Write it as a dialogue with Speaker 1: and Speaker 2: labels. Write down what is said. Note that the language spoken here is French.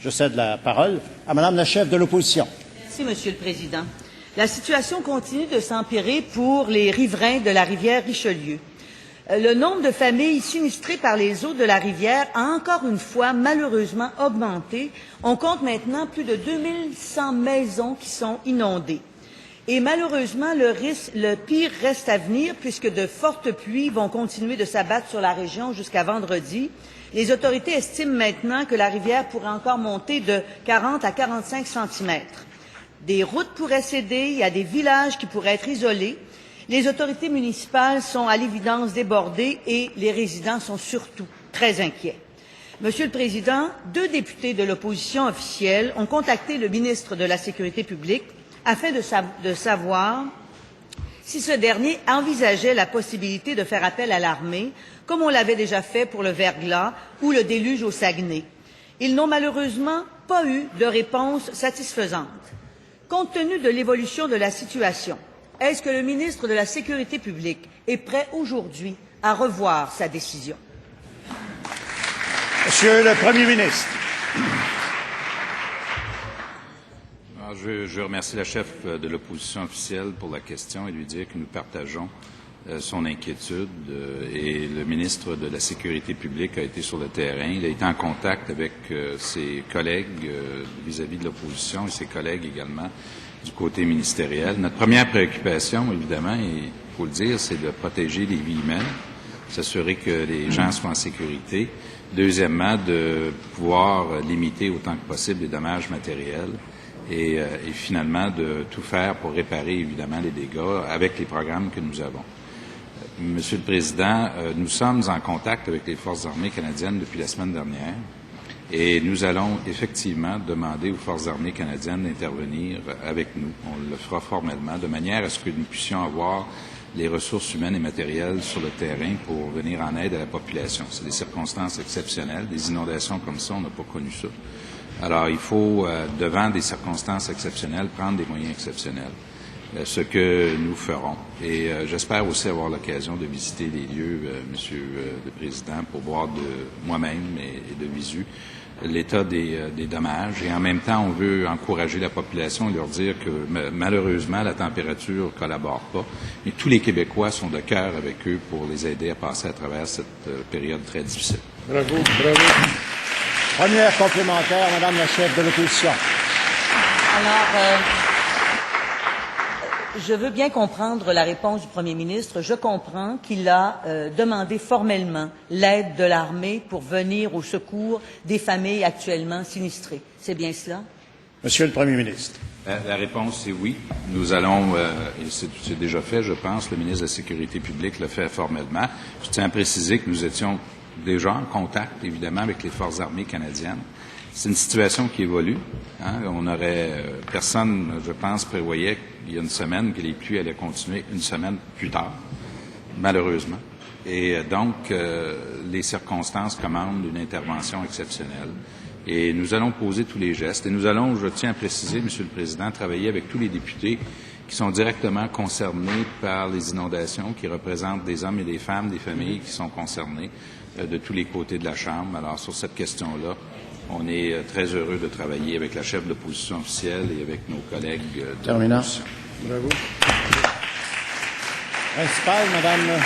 Speaker 1: Je cède la parole à Madame la chef de l'opposition.
Speaker 2: Merci, Monsieur le Président. La situation continue de s'empirer pour les riverains de la rivière Richelieu. Le nombre de familles sinistrées par les eaux de la rivière a encore une fois malheureusement augmenté. On compte maintenant plus de 2100 maisons qui sont inondées. Et malheureusement, le pire reste à venir puisque de fortes pluies vont continuer de s'abattre sur la région jusqu'à vendredi. Les autorités estiment maintenant que la rivière pourrait encore monter de 40 à 45 centimètres. Des routes pourraient céder, il y a des villages qui pourraient être isolés. Les autorités municipales sont à l'évidence débordées et les résidents sont surtout très inquiets. Monsieur le Président, 2 députés de l'opposition officielle ont contacté le ministre de la Sécurité publique afin de savoir si ce dernier envisageait la possibilité de faire appel à l'armée, comme on l'avait déjà fait pour le verglas ou le déluge au Saguenay. Ils n'ont malheureusement pas eu de réponse satisfaisante. Compte tenu de l'évolution de la situation, est-ce que le ministre de la Sécurité publique est prêt aujourd'hui à revoir sa décision?
Speaker 1: Monsieur le Premier ministre.
Speaker 3: Je remercie la chef de l'opposition officielle pour la question et lui dire que nous partageons son inquiétude et le ministre de la Sécurité publique a été sur le terrain. Il a été en contact avec ses collègues vis-à-vis de l'opposition et ses collègues également du côté ministériel. Notre première préoccupation, évidemment, il faut le dire, c'est de protéger les vies humaines, s'assurer que les gens soient en sécurité. Deuxièmement, de pouvoir limiter autant que possible les dommages matériels. Et finalement, de tout faire pour réparer, évidemment, les dégâts avec les programmes que nous avons. Monsieur le Président, nous sommes en contact avec les Forces armées canadiennes depuis la semaine dernière et nous allons effectivement demander aux Forces armées canadiennes d'intervenir avec nous. On le fera formellement, de manière à ce que nous puissions avoir les ressources humaines et matérielles sur le terrain pour venir en aide à la population. C'est des circonstances exceptionnelles. Des inondations comme ça, on n'a pas connu ça. Alors, il faut, devant des circonstances exceptionnelles, prendre des moyens exceptionnels, ce que nous ferons. Et j'espère aussi avoir l'occasion de visiter les lieux, Monsieur le Président, pour voir de moi-même et de visu l'état des dommages. Et en même temps, on veut encourager la population et leur dire que malheureusement, la température ne collabore pas. Mais tous les Québécois sont de cœur avec eux pour les aider à passer à travers cette période très difficile.
Speaker 1: Bravo, bravo. Première complémentaire, Madame la chef de l'opposition.
Speaker 2: Alors, je veux bien comprendre la réponse du Premier ministre. Je comprends qu'il a demandé formellement l'aide de l'armée pour venir au secours des familles actuellement sinistrées. C'est bien cela?
Speaker 1: Monsieur le Premier ministre.
Speaker 3: La réponse est oui. Nous allons, et c'est déjà fait, je pense, le ministre de la Sécurité publique l'a fait formellement. Je tiens à préciser que nous étions déjà en contact, évidemment, avec les Forces armées canadiennes. C'est une situation qui évolue. Hein. Personne, je pense, prévoyait il y a une semaine que les pluies allaient continuer une semaine plus tard, malheureusement. Et donc, les circonstances commandent une intervention exceptionnelle. Et nous allons poser tous les gestes. Et nous allons, je tiens à préciser, Monsieur le Président, travailler avec tous les députés qui sont directement concernés par les inondations, qui représentent des hommes et des femmes, des familles qui sont concernées de tous les côtés de la Chambre. Alors, sur cette question-là, on est très heureux de travailler avec la chef de l'opposition officielle et avec nos collègues de l'opposition.
Speaker 1: Bravo. Principal, Madame